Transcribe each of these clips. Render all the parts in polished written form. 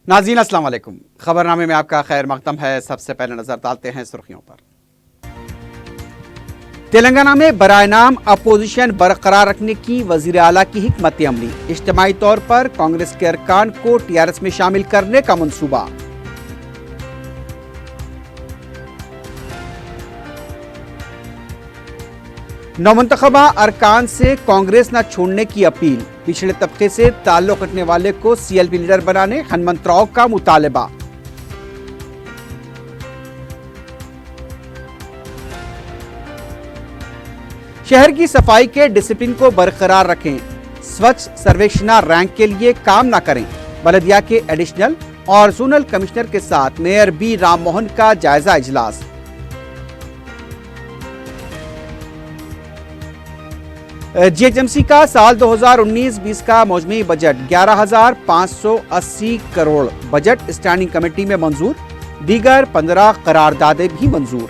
नाज़रीन अस्सलाम वालेकुम। खबरनामे में आपका खैर मकदम है। सबसे पहले नजर डालते हैं सुर्खियों पर। तेलंगाना में बराए नाम अपोजिशन बरकरार रखने की वजीर आला की हिकमत अमली। इज्तिमाई तौर पर कांग्रेस के अरकान को टीआरएस में शामिल करने का मंसूबा। नौमुंतखबा अरकान से कांग्रेस न छोड़ने की अपील। पिछड़े तबके से ताल्लुक रखने वाले को सीएलपी लीडर बनाने हनुमंतराव का मुतालबा। शहर की सफाई के डिसिप्लिन को बरकरार रखें। स्वच्छ सर्वेक्षण रैंक के लिए काम न करें। बलदिया के एडिशनल और जोनल कमिश्नर के साथ मेयर बी राममोहन का जायजा इजलास। जीएचएमसी का साल 2019-20 का मौजमी budget 11,580 crore budget standing committee में मंजूर। दीगर 15 करारदादें भी मंजूर।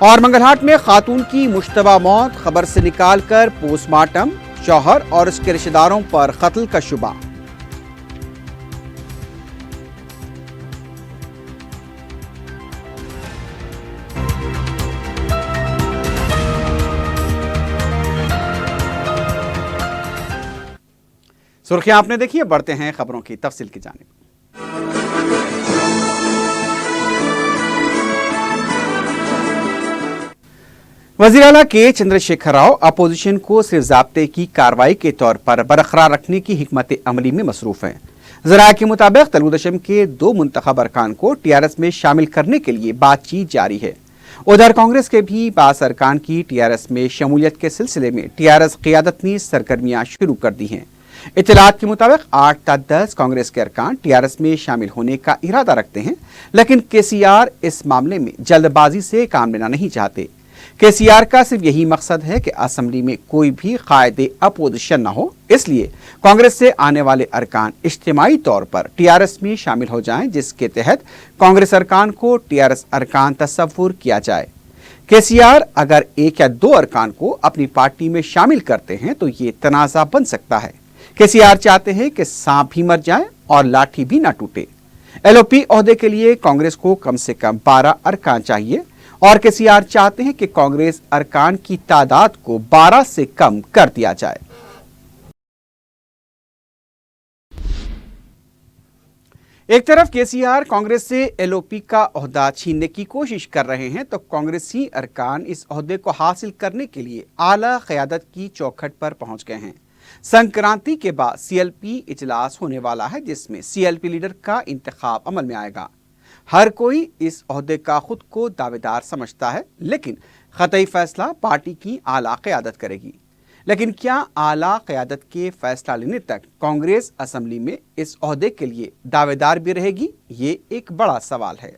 और मंगलहाट में खातून की मुश्तबा मौत, खबर से निकालकर पोस्टमार्टम। शौहर और उसके रिश्तेदारों पर कत्ल का शुबा। सुर्खियां आपने देखी है, बढ़ते हैं खबरों की तफसील की जानिब। वज़ीर आला के चंद्रशेखर राव अपोजिशन को सिर्फ ज़ाब्ते की कार्रवाई के तौर पर बरकरार रखने की हिकमत अमली में मसरूफ हैं। ज़राए के मुताबिक तेलुगुदेशम के 2 मुंतखब अरकान को टीआरएस में शामिल करने के लिए बातचीत जारी है। उधर कांग्रेस के भी बास अरकान की टीआरएस में शमूलियत के सिलसिले में टीआरएस क़ियादत ने सरगर्मियां शुरू कर दी हैं। इत्तलात के मुताबिक 8 ta 10 कांग्रेस के अरकान टीआरएस में शामिल होने का इरादा रखते हैं, लेकिन केसीआर इस मामले में जल्दबाजी से काम लेना नहीं चाहते। केसीआर का सिर्फ यही मकसद है कि असेंबली में कोई भी कायदे अपोजिशन न हो, इसलिए कांग्रेस से आने वाले अरकान इज्तिमाई तौर पर टीआरएस में शामिल हो जाएं, जिसके तहत कांग्रेस अरकान को टीआरएस अरकान तस्वुर किया जाए। केसीआर अगर 1 या 2 अरकान को अपनी पार्टी में शामिल करते हैं तो ये तनाज़ा बन सकता है। केसीआर चाहते हैं कि सांप भी मर जाए और लाठी भी ना टूटे। एलओपी ओहदे के लिए कांग्रेस को कम से कम 12 अरकान चाहिए और केसीआर चाहते हैं कि कांग्रेस अरकान की तादाद को 12 से कम कर दिया जाए। एक तरफ केसीआर कांग्रेस से एलओपी का ओहदा छीनने की कोशिश कर रहे हैं, तो कांग्रेसी अरकान इस ओहदे को हासिल करने के लिए आला क़यादत की चौखट पर पहुंच गए हैं। संक्रांति के बाद सीएलपी इजलास होने वाला है, जिसमें सीएलपी लीडर का इंतखाब अमल में आएगा। हर कोई इस ओहदे का खुद को दावेदार समझता है, लेकिन ख़तई फैसला पार्टी की आला क़यादत करेगी। लेकिन क्या आला क़यादत के फैसला लेने तक कांग्रेस असेंबली में इस ओहदे के लिए दावेदार भी रहेगी? ये एक बड़ा सवाल है।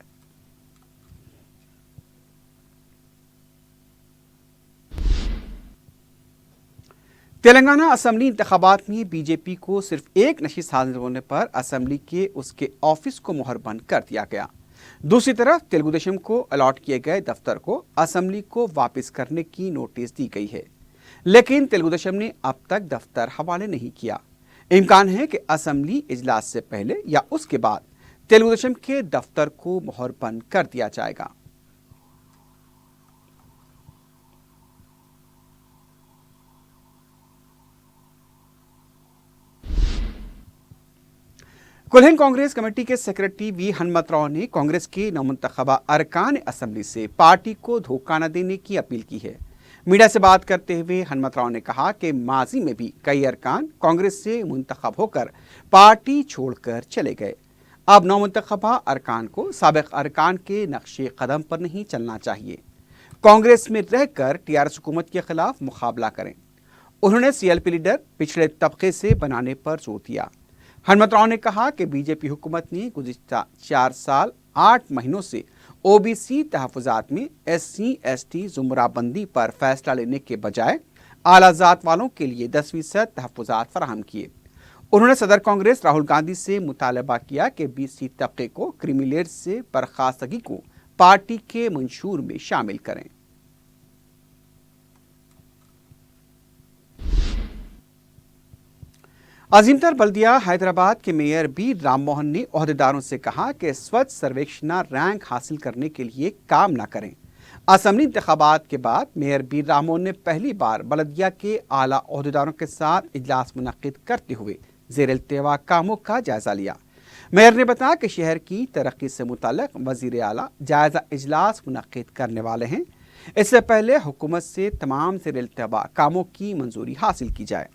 तेलंगाना असेंबली इंतखाबात में बीजेपी को सिर्फ एक नशिस्त हासिल होने पर असेंबली के उसके ऑफिस को मुहर बंद कर दिया गया। दूसरी तरफ तेलुगुदेशम को अलॉट किए गए दफ्तर को असेंबली को वापस करने की नोटिस दी गई है, लेकिन तेलुगुदेशम ने अब तक दफ्तर हवाले नहीं किया। इम्कान है कि असेंबली इजलास से पहले या उसके बाद तेलुगुदेशम के दफ्तर को मुहर बंद कर दिया जाएगा। कुल्हिन कांग्रेस कमेटी के सेक्रेटरी वी हनुमंतराव ने कांग्रेस के नौमुंतखबा अरकान असेंबली से पार्टी को धोखा न देने की अपील की है। मीडिया से बात करते हुए हनुमंतराव ने कहा कि माजी में भी कई अरकान कांग्रेस से मुंतखब होकर पार्टी छोड़कर चले गए। अब नौमुंतखबा अरकान को साबिक अरकान के नक्शे कदम पर नहीं चलना चाहिए। कांग्रेस में रहकर टीआरएस हुकूमत के खिलाफ मुकाबला करें। उन्होंने सीएलपी लीडर पिछड़े तबके से बनाने पर जोर दिया। हनुमंतराव ने कहा कि बीजेपी हुकूमत ने गुज़िश्ता 4 साल 8 महीनों से ओबीसी तहफ़्फ़ुज़ात में SC/ST ज़ुमराबंदी पर फैसला लेने के बजाय आला ज़ात वालों के लिए 10% तहफ़्फ़ुज़ात फराहम किए। उन्होंने सदर कांग्रेस राहुल गांधी से मुतालबा किया कि BC तबके को क्रीमी से बर्खास्तगी को पार्टी के मंशूर में शामिल करें। अजीमतर बल्दिया हैदराबाद के मेयर बी राम मोहन ने ओहदेदारों से कहा कि स्वच्छ सर्वेक्षण रैंक हासिल करने के लिए काम न करें। असम्बली इंतखाबात के बाद मेयर बी राम मोहन ने पहली बार बल्दिया के आला ओहदेदारों के साथ इजलास मुनक्किद करते हुए ज़ेर इल्तिवा कामों का जायजा लिया। मेयर ने बताया कि शहर की तरक्की से मुताल्लिक वज़ीर आला जायजा इजलास मुनक्किद करने वाले हैं। इससे पहले हुकूमत से तमाम ज़ेर इल्तिवा कामों की मंजूरी हासिल की जाए।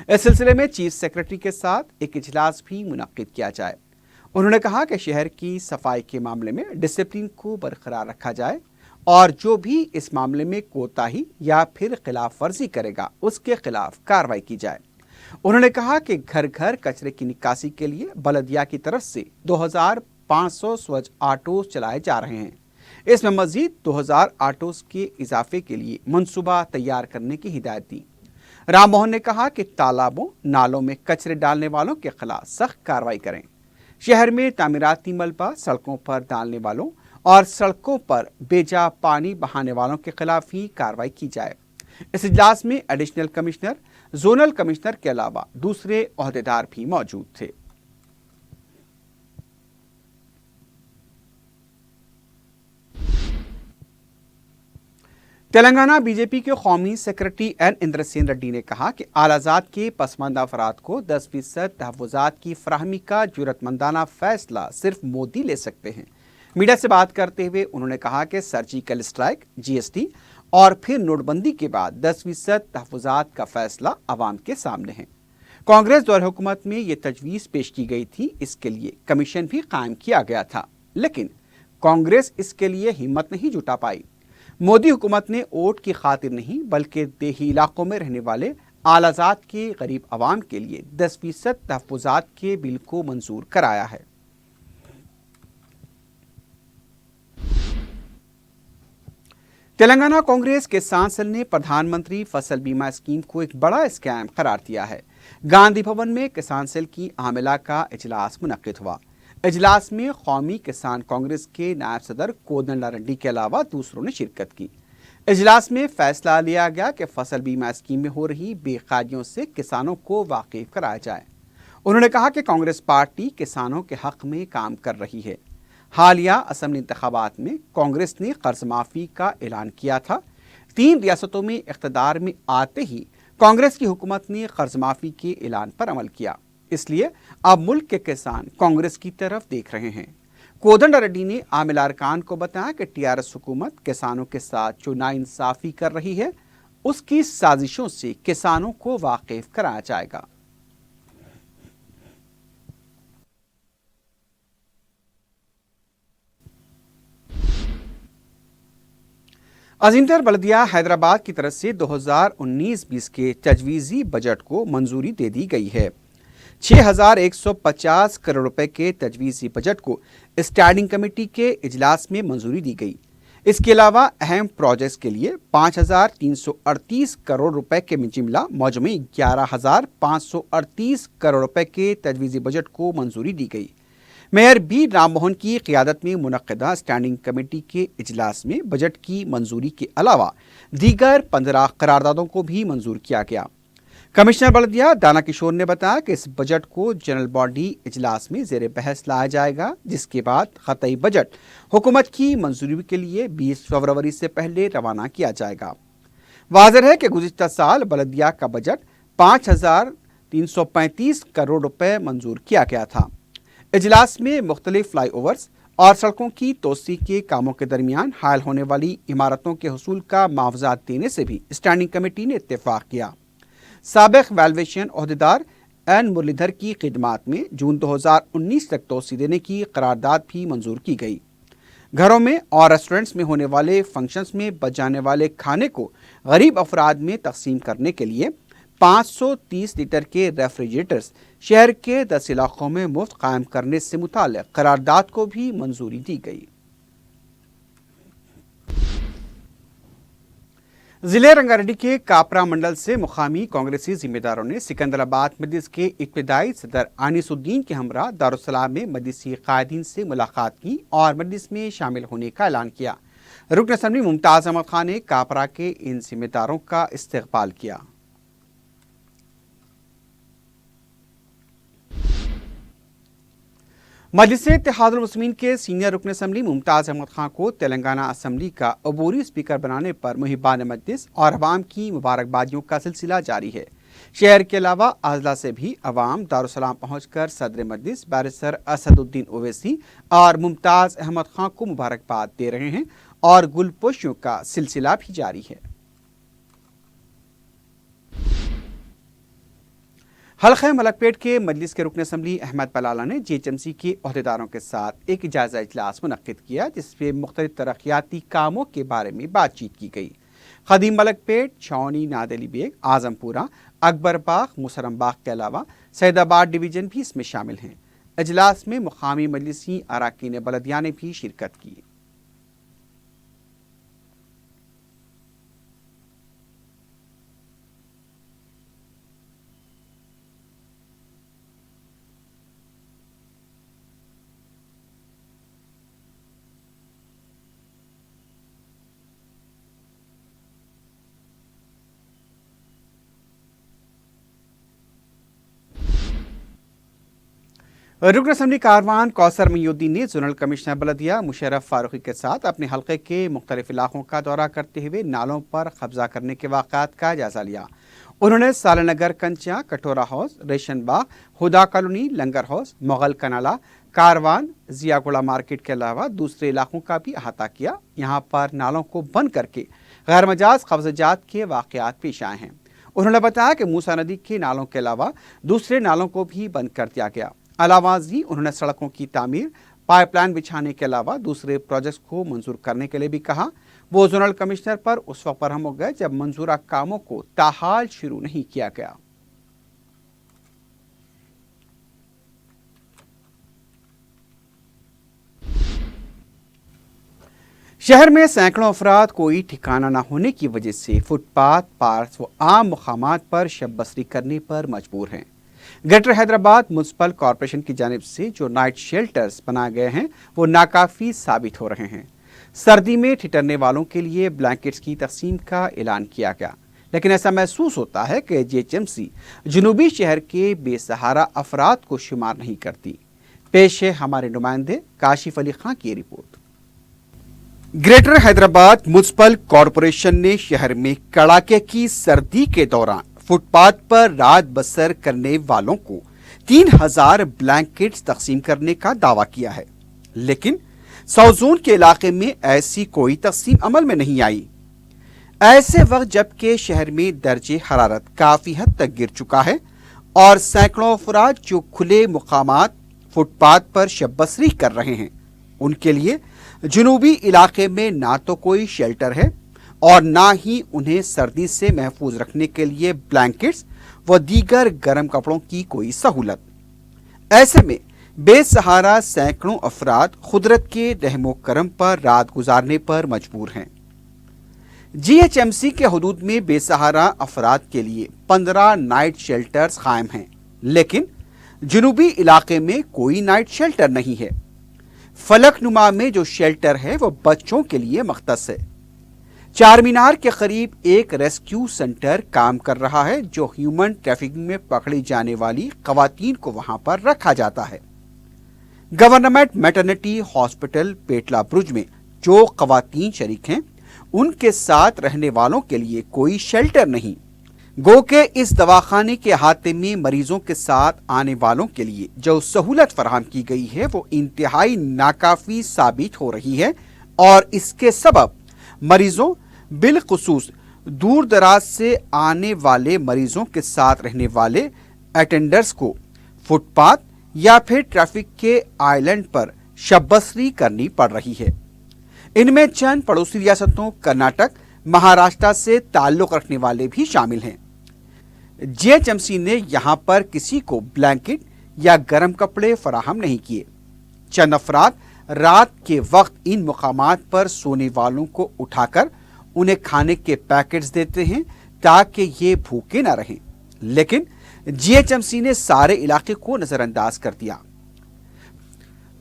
इस सिलसिले में चीफ सेक्रेटरी के साथ एक इजलास भी मुनक्किद किया जाए। उन्होंने कहा कि शहर की सफाई के मामले में डिसिप्लिन को बरकरार रखा जाए और जो भी इस मामले में कोताही या फिर खिलाफ वर्जी करेगा उसके खिलाफ कार्रवाई की जाए। उन्होंने कहा कि घर घर कचरे की निकासी के लिए बल्दिया की तरफ से 2500 स्वच्छ ऑटोज चलाए जा रहे हैं। इसमें मजीद 2000 ऑटोज के इजाफे के लिए मनसूबा तैयार करने की हिदायत दी। राम मोहन ने कहा कि तालाबों नालों में कचरे डालने वालों के खिलाफ सख्त कार्रवाई करें। शहर में तामीराती मलबा सड़कों पर डालने वालों और सड़कों पर बेजा पानी बहाने वालों के खिलाफ ही कार्रवाई की जाए। इस इजलास में एडिशनल कमिश्नर, जोनल कमिश्नर के अलावा दूसरे ओहदेदार भी मौजूद थे। तेलंगाना बीजेपी के कौमी सेक्रेटरी एन इंद्रसेन रेड्डी ने कहा कि आलाजात के पसमानदा अफराद को 10% तहफ़्फ़ुज़ात की फराहमी का जुर्रतमंदाना फैसला सिर्फ मोदी ले सकते हैं। मीडिया से बात करते हुए उन्होंने कहा कि सर्जिकल स्ट्राइक, GST और फिर नोटबंदी के बाद 10% तहफ़्फ़ुज़ात का फैसला आवाम के सामने है। कांग्रेस दौर हुकूमत में ये तजवीज़ पेश की गई थी, इसके लिए कमीशन भी कायम किया गया था, लेकिन कांग्रेस इसके लिए हिम्मत नहीं जुटा पाई। मोदी हुकूमत ने वोट की खातिर नहीं बल्कि देही इलाकों में रहने वाले आलाजात के गरीब आवाम के लिए 10% तहफ़्फ़ुज़ात के बिल को मंजूर कराया है। तेलंगाना कांग्रेस के सांसद ने प्रधानमंत्री फसल बीमा स्कीम को एक बड़ा स्कैम करार दिया है। गांधी भवन में किसान सेल की आमिला का इजलास मुनक्किद हुआ। इजलास में कौमी किसान कांग्रेस के नायब सदर कोदंडा रेड्डी के अलावा दूसरों ने शिरकत की। इजलास में फैसला लिया गया कि फसल बीमा स्कीम में हो रही बेकायदियों से किसानों को वाकिफ कराया जाए। उन्होंने कहा कि कांग्रेस पार्टी किसानों के हक में काम कर रही है। हालिया असम्बली इंतखाबात में कांग्रेस ने कर्ज माफी का ऐलान किया था। 3 रियासतों में इख्तिदार में आते ही कांग्रेस की हुकूमत ने कर्ज माफी के ऐलान पर अमल किया, इसलिए अब मुल्क के किसान कांग्रेस की तरफ देख रहे हैं। कोदंडा रेड्डी ने आमिल अरकान को बताया कि TRS हुकूमत किसानों के साथ जो नाइंसाफी कर रही है उसकी साजिशों से किसानों को वाकिफ कराया जाएगा। अजीमतर बल्दिया हैदराबाद की तरफ से 2019-20 के तजवीज़ी बजट को मंजूरी दे दी गई है। 6150 करोड़ रुपए के तजवीज़ी बजट को स्टैंडिंग कमेटी के इजलास में मंजूरी दी गई। इसके अलावा अहम प्रोजेक्ट्स के लिए 5338 करोड़ रुपए के जिमला मजमूई 11538 करोड़ रुपए के तजवीज़ी बजट को मंजूरी दी गई। मेयर बी राम मोहन की क़ियादत में मुनक्किदा स्टैंडिंग कमेटी के इजलास में बजट की मंजूरी के अलावा दीगर 15 करारदादों को भी मंजूर किया गया। कमिश्नर बल्दिया दाना किशोर ने बताया कि इस बजट को जनरल बॉडी इजलास में ज़ेर बहस लाया जाएगा, जिसके बाद ख़तई बजट हुकूमत की मंजूरी के लिए 20 फरवरी से पहले रवाना किया जाएगा। वाज़ेह है कि गुज़िश्ता साल बल्दिया का बजट 5335 करोड़ रुपए मंजूर किया गया था। इजलास में मुख्तलिफ फ्लाई ओवर्स और सड़कों की तोसी के कामों के दरमियान हायल होने वाली इमारतों के हुसूल का मुआवजा देने से भी स्टैंडिंग कमेटी ने इत्तेफाक किया। साबिक वैल्यूएशन ओहदेदार एन मुरलीधर की खिदमात में जून 2019 तक तोसी देने की करारदाद भी मंजूर की गई। घरों में और रेस्टोरेंट्स में होने वाले फंक्शंस में बच जाने वाले खाने को गरीब अफराद में तकसीम करने के लिए 530 लीटर के रेफ्रिजरेटर्स शहर के 10 इलाकों में मुफ्त कायम करने से मुताल्लिक करारदाद को भी मंजूरी दी गई। जिले रंगारेड्डी के कापरा मंडल से मुकामी कांग्रेसी जिम्मेदारों ने सिकंदराबाद मजलिस के इब्तिदाई सदर आनिसुद्दीन के हमरा दारुस्सलाम में मजलिसी कायदीन से मुलाकात की और मजलिस में शामिल होने का ऐलान किया। रुकन असम्बली मुमताज़ अहमद खान ने कापरा के इन जिम्मेदारों का इस्तकबाल किया। मजलिस इत्तेहादुल मुस्लिमीन के सीनियर रुकन असम्बली मुमताज़ अहमद खां को तेलंगाना असम्बली का अबूरी स्पीकर बनाने पर मुहिबान मजलिस और अवाम की मुबारकबादियों का सिलसिला जारी है। शहर के अलावा अजला से भी अवाम दारुसलाम पहुंचकर सदर मजलिस बैरिस्टर असदुद्दीन ओवैसी और मुमताज़ अहमद खां को मुबारकबाद दे रहे हैं और गुलपोशियों का सिलसिला भी जारी है। हल्का मलकपेट के मजलिस के रुकन असम्बली अहमद पलाला ने जीएचएमसी के अहदेदारों के साथ एक जायजा इजलास मुनक्किद किया, जिसमें मुख्तलिफ तरक्याती कामों के बारे में बातचीत की गई। खदीम मलकपेट, छावनी, नादेली बेग, आजमपुरा, अकबर बाग, मुसरम बाग के अलावा सैदाबाद डिवीजन भी इसमें शामिल हैं। इजलास में मुकामी मजलिसी अराकीन बलदिया ने भी शिरकत की। रुकन असम्बली कारवान कौसर मईउद्दीन ने जोनल कमिश्नर बलदिया मुशर्रफ फारूकी के साथ अपने हल्के के मुख्तलिफ इलाकों का दौरा करते हुए नालों पर कब्जा करने के वाक़ात का जायजा लिया। उन्होंने सालनगर कंचा, कटोरा हाउस, रेशन बाग, हुदा कॉलोनी, लंगर house, Mughal canola, Karwan, Jiyaguda market के अलावा दूसरे इलाकों का भी अहाता किया। यहाँ पर नालों को बंद करके गैर मजाज कब्जात के वाक़यात पेश आए हैं। उन्होंने बताया कि मूसा नदी के नालों के अलावा दूसरे नालों को भी बंद कर दिया गया। अलावाजी उन्होंने सड़कों की तामीर, पाइपलाइन बिछाने के अलावा दूसरे प्रोजेक्ट्स को मंजूर करने के लिए भी कहा। वो जोनल कमिश्नर पर उस वक्त बरहम हो गए जब मंजूरा कामों को ताहाल शुरू नहीं किया गया। शहर में सैकड़ों अफराद कोई ठिकाना न होने की वजह से फुटपाथ, पार्क व आम मुकामात पर शब बसरी करने पर मजबूर हैं। ग्रेटर हैदराबाद म्युनिसिपल कॉरपोरेशन की जानिब से जो नाइट शेल्टर्स बनाए गए हैं वो नाकाफी साबित हो रहे हैं। सर्दी में ठिठरने वालों के लिए ब्लैंकेट्स की तकसीम का ऐलान किया गया, लेकिन ऐसा महसूस होता है कि जीएचएमसी जनूबी शहर के बेसहारा अफराद को शुमार नहीं करती। पेश है हमारे नुमाइंदे काशिफ अली खां की report. Greater Hyderabad municipal corporation ने शहर में कड़ाके की सर्दी के दौरान फुटपाथ पर रात बसर करने वालों को 3000 ब्लैंकेट्स तकसीम करने का दावा किया है, लेकिन साउथ जोन के इलाके में ऐसी कोई तकसीम अमल में नहीं आई। ऐसे वक्त जबकि शहर में दर्जे हरारत काफी हद तक गिर चुका है और सैकड़ों अफराद जो खुले मुकामात फुटपाथ पर शब बसरी कर रहे हैं, उनके लिए जनूबी इलाके में ना तो कोई शेल्टर है और ना ही उन्हें सर्दी से महफूज रखने के लिए ब्लैंकेट्स व दीगर गर्म कपड़ों की कोई सहूलत। ऐसे में बेसहारा सैकड़ों अफराद कुदरत के रहमो करम पर रात गुजारने पर मजबूर हैं। जीएचएमसी के हुदूद में बेसहारा अफराद के लिए 15 नाइट शेल्टर्स कायम हैं, लेकिन जनूबी इलाके में कोई नाइट शेल्टर नहीं है। फलकनुमा में जो शेल्टर है वो बच्चों के लिए मख्तस है। चार मीनार के करीब एक रेस्क्यू सेंटर काम कर रहा है, जो ह्यूमन ट्रैफिकिंग में पकड़ी जाने वाली खवातीन को वहां पर रखा जाता है। गवर्नमेंट मैटरनिटी हॉस्पिटल पेटला ब्रुज में जो खवातीन शरीक हैं, उनके साथ रहने वालों के लिए कोई शेल्टर नहीं। गो के इस दवाखाने के अहाते में मरीजों के साथ आने वालों के लिए जो सहूलत फराहम की गई है वो इंतहाई नाकाफी साबित हो रही है और इसके सबब मरीजों बिलखुसूस दूर दराज से आने वाले मरीजों के साथ रहने वाले अटेंडर्स को फुटपाथ या फिर ट्रैफिक के आइलैंड पर शब्बसरी करनी पड़ रही है। इनमें चंद पड़ोसी रियासतों कर्नाटक, महाराष्ट्र से ताल्लुक रखने वाले भी शामिल हैं। जीएचएमसी ने यहां पर किसी को ब्लैंकेट या गर्म कपड़े फराहम नहीं किए। चंद अफराद रात के वक्त इन मुकामात पर सोने वालों को उठाकर उन्हें खाने के पैकेट्स देते हैं ताकि ये भूखे ना रहें, लेकिन जीएचएमसी ने सारे इलाके को नजरअंदाज कर दिया।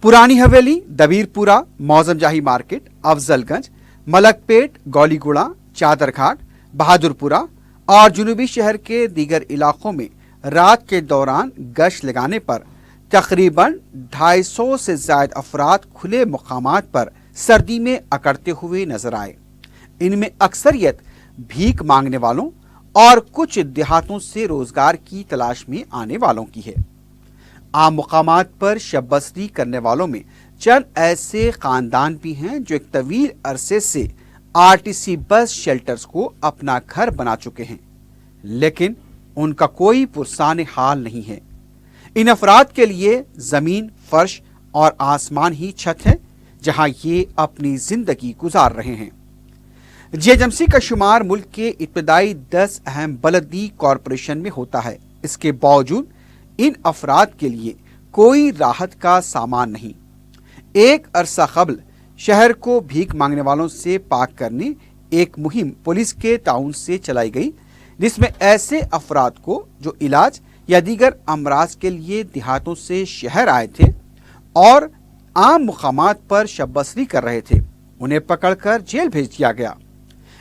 पुरानी हवेली, दबीरपुरा, मौजमजाही मार्केट, अफजलगंज, मलकपेट, गौलीगुड़ा, चादरघाट, बहादुरपुरा और जुनूबी शहर के दीगर इलाकों में रात के दौरान गश्त लगाने पर तकरीबन 250 से ज्यादा अफराद खुले मकामात पर सर्दी में अकड़ते हुए नजर आए। इनमें अक्सरियत भीख मांगने वालों और कुछ देहातों से रोजगार की तलाश में आने वालों की है। आम मकामात पर शब बसरी करने वालों में चंद ऐसे खानदान भी हैं जो एक तवील अरसे से आरटीसी बस शेल्टर्स को अपना घर बना चुके हैं, लेकिन उनका कोई पुरसान हाल नहीं है। इन अफराद के लिए जमीन, फर्श और आसमान ही छत है जहां ये अपनी जिंदगी गुजार रहे हैं। जेएचएमसी का शुमार मुल्क के इब्तदाई 10 अहम बलदी कॉरपोरेशन में होता है। इसके बावजूद इन अफराद के लिए कोई राहत का सामान नहीं। एक अरसा कबल शहर को भीख मांगने वालों से पाक करने एक मुहिम पुलिस के ताउन से चलाई गई, जिसमें ऐसे अफराद को जो इलाज या दीगर अमराज के लिए देहातों से शहर आए थे और आम मुकामात पर शब बसरी कर रहे थे, उन्हें पकड़कर जेल भेज दिया गया।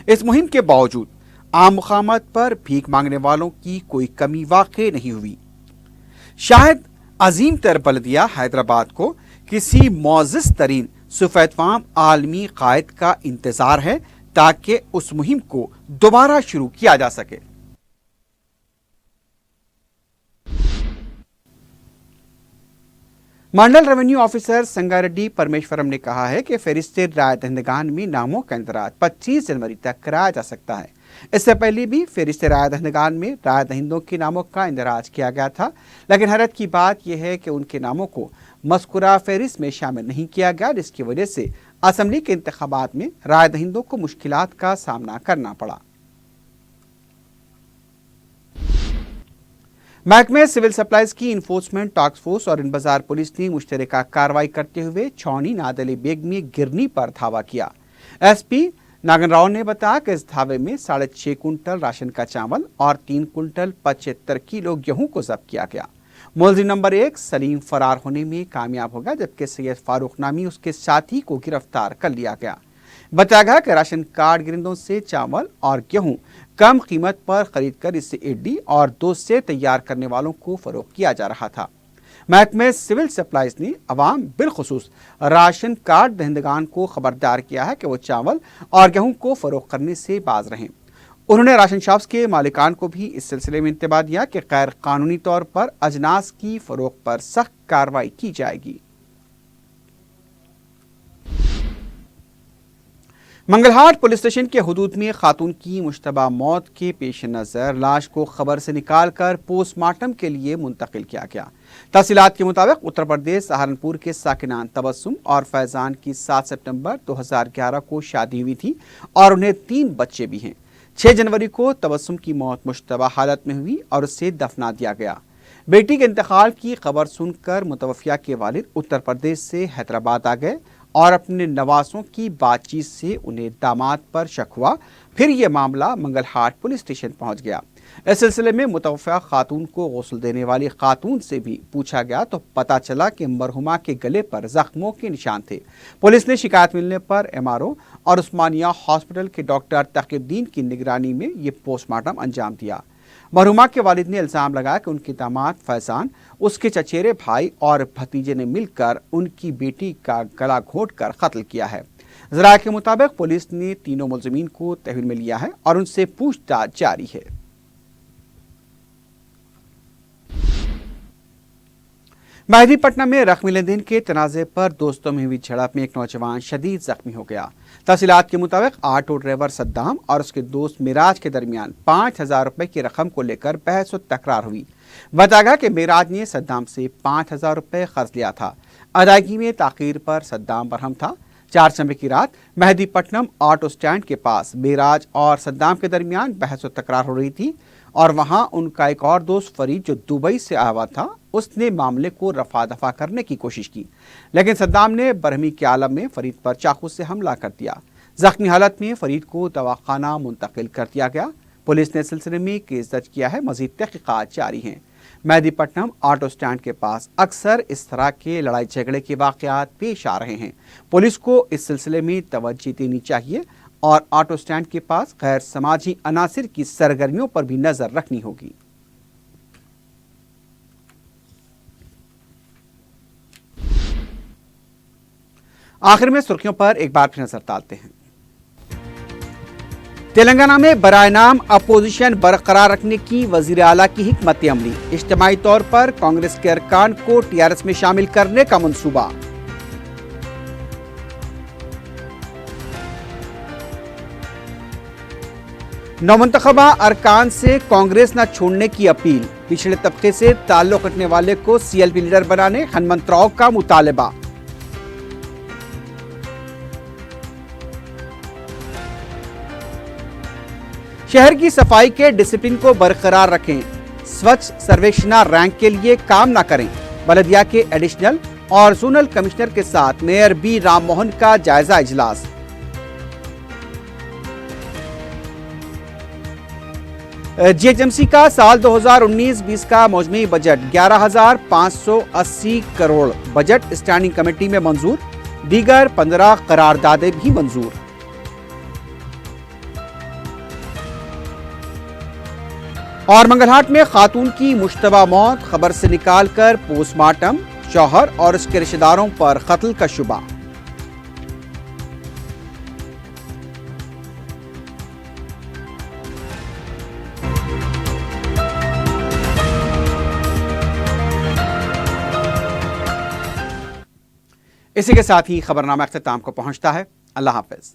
इस मुहिम के बावजूद आम मुकामात पर भीख मांगने वालों की कोई कमी वाक़ई नहीं हुई। शायद अजीम तर बल्दिया हैदराबाद को किसी मोअज़्ज़ज़ तरीन सुफ़ैदफ़ाम आलमी कायद का इंतज़ार है ताकि उस मुहिम को दोबारा शुरू किया जा सके। मंडल रेवेन्यू ऑफिसर संगारेड्डी परमेश्वरम ने कहा है कि फहरिस्त राय दहिंदगान में नामों का इंदराज 25 जनवरी तक कराया जा सकता है। इससे पहले भी फहरिस्त राय दहिंदगान में राय दहिंदों के नामों का इंदराज किया गया था, लेकिन हैरत की बात यह है कि उनके नामों को मज़कूरा फहरिस्त में शामिल नहीं किया गया, जिसकी वजह से असम्बली के इंतखाबात में राय दहिंदों को मुश्किलात का सामना करना पड़ा। महकमे सिविल सप्लाईज की इन्फोर्समेंट टास्क फोर्स और इन बाजार पुलिस ने मुश्तरका कार्रवाई करते हुए छौनी नादली बेग में गिरनी पर धावा किया। एसपी नागन राव ने बताया कि इस धावे में 6.5 कुंटल राशन का चावल और 3 कुंटल 75 किलो गेहूं को जब्त किया गया। मुलजिम नंबर 1 सलीम फरार होने में कामयाब हो गया, जबकि सैयद फारूक नामी उसके साथी को गिरफ्तार कर लिया गया। बताया गया कि राशन कार्ड गिरंदों से चावल और गेहूं कम कीमत पर खरीद कर इससे इडली और दूध से तैयार करने वालों को फरोख्त किया जा रहा था। महकमे सिविल सप्लाईज ने अवाम बिलखुसूस राशन कार्ड दहिंदगान को खबरदार किया है कि वो चावल और गेहूं को फरोख्त करने से बाज रहें। उन्होंने राशन शॉप्स के मालिकान को भी इस सिलसिले में इंतबाह दिया कि गैर कानूनी तौर पर अजनास की फरोख्त पर सख्त कार्रवाई की जाएगी। मंगलहाट पुलिस स्टेशन के हुदूद में खातून की मुश्तबा मौत के पेश नज़र लाश को खबर से निकालकर पोस्टमार्टम के लिए मुंतकिल किया गया। तफसीलात के मुताबिक उत्तर प्रदेश सहारनपुर के साकिनान तबस्सुम और फैजान की 7 सितंबर 2011 को शादी हुई थी और उन्हें 3 बच्चे भी हैं। 6 जनवरी को तबस्सुम की मौत मुश्तबा हालत में हुई और उसे दफना दिया गया। बेटी के इंतकाल की खबर सुनकर मुतवफ़िया के वालिद उत्तर प्रदेश से हैदराबाद आ गए और अपने नवासों की बातचीत से उन्हें दामाद पर शक हुआ। फिर यह मामला मंगलहाट पुलिस स्टेशन पहुंच गया। इस सिलसिले में मुतवफ़्फ़ा खातून को गुस्ल देने वाली खातून से भी पूछा गया तो पता चला कि मरहुमा के गले पर जख्मों के निशान थे। पुलिस ने शिकायत मिलने पर MRO और उस्मानिया हॉस्पिटल के डॉक्टर तकीउद्दीन की निगरानी में ये पोस्टमार्टम अंजाम दिया। मरहुमा के वालिद ने इल्ज़ाम लगाया कि उनके दामाद फैजान, उसके चचेरे भाई और भतीजे ने मिलकर उनकी बेटी का गला घोंटकर कत्ल किया है। ज़राए के मुताबिक पुलिस ने तीनों मुलज़िमीन को तहवील में लिया है और उनसे पूछताछ जारी है। मेहदीपट्टनम में रकमी लेनदेन के तनाज़े पर दोस्तों में हुई झड़प में एक नौजवान शदीद जख्मी हो गया। तफसीलात के मुताबिक ऑटो ड्राइवर सद्दाम और उसके दोस्त मिराज के दरमियान 5,000 रुपए की रकम को लेकर बहस व तकरार हुई। बताया गया कि मिराज ने सद्दाम से 5,000 रुपए कर्ज लिया था। अदायगी में ताखीर पर सद्दाम बरहम था। 4 दिसंबर की रात मेहदीपट्टनम ऑटो स्टैंड के पास मिराज और सद्दाम के दरमियान बहस व तकरार हो रही थी और वहां उनका एक और दोस्त फरीद जो दुबई से आया हुआ था, उसने मामले को रफा दफा करने की कोशिश की, लेकिन सद्दाम ने बरहमी के आलम में फरीद पर चाकू से हमला कर दिया। जख्मी हालत में फरीद को दवाखाना मुंतकिल कर दिया गया। पुलिस ने सिलसिले में केस दर्ज किया है। मजीद तहकीकात जारी हैं। मेहदीपट्टनम ऑटो स्टैंड के पास अक्सर इस तरह के लड़ाई झगड़े के वाकयात पेश आ रहे हैं। पुलिस को इस सिलसिले में तवज्जो देनी चाहिए और ऑटो स्टैंड के पास गैर समाजी अनासिर की सरगर्मियों पर भी नजर रखनी होगी। آخر میں سرخیوں پر ایک بار پھر نظر ڈالتے ہیں۔ تلنگانہ میں برائے نام اپوزیشن برقرار رکھنے کی وزیر اعلیٰ کی حکمت عملی، اجتماعی طور پر کانگریس کے ارکان کو ٹی آر ایس میں شامل کرنے کا منصوبہ۔ نومنتخبہ ارکان سے کانگریس نہ چھوڑنے کی اپیل، پچھڑے طبقے سے تعلق رکھنے والے کو سی ایل پی لیڈر بنانے ہنمنت راؤ کا مطالبہ۔ شہر کی صفائی کے ڈسپلن کو برقرار رکھیں، سوچھ سرویکشنا رینک کے لیے کام نہ کریں، بلدیہ کے ایڈیشنل اور زونل کمشنر کے ساتھ میئر بی رام موہن کا جائزہ اجلاس۔ جی ایچ ایم سی کا سال 2019-20 کا مجموعی budget 11,580 crore, budget standing committee میں منظور، دیگر 15 قراردادیں بھی منظور۔ اور منگلہاٹ میں خاتون کی مشتبہ موت، خبر سے نکال کر پوسٹ مارٹم، شوہر اور اس کے رشتہ داروں پر قتل کا شبہ۔ اسی کے ساتھ ہی خبرنامہ اختتام کو پہنچتا ہے۔ اللہ حافظ۔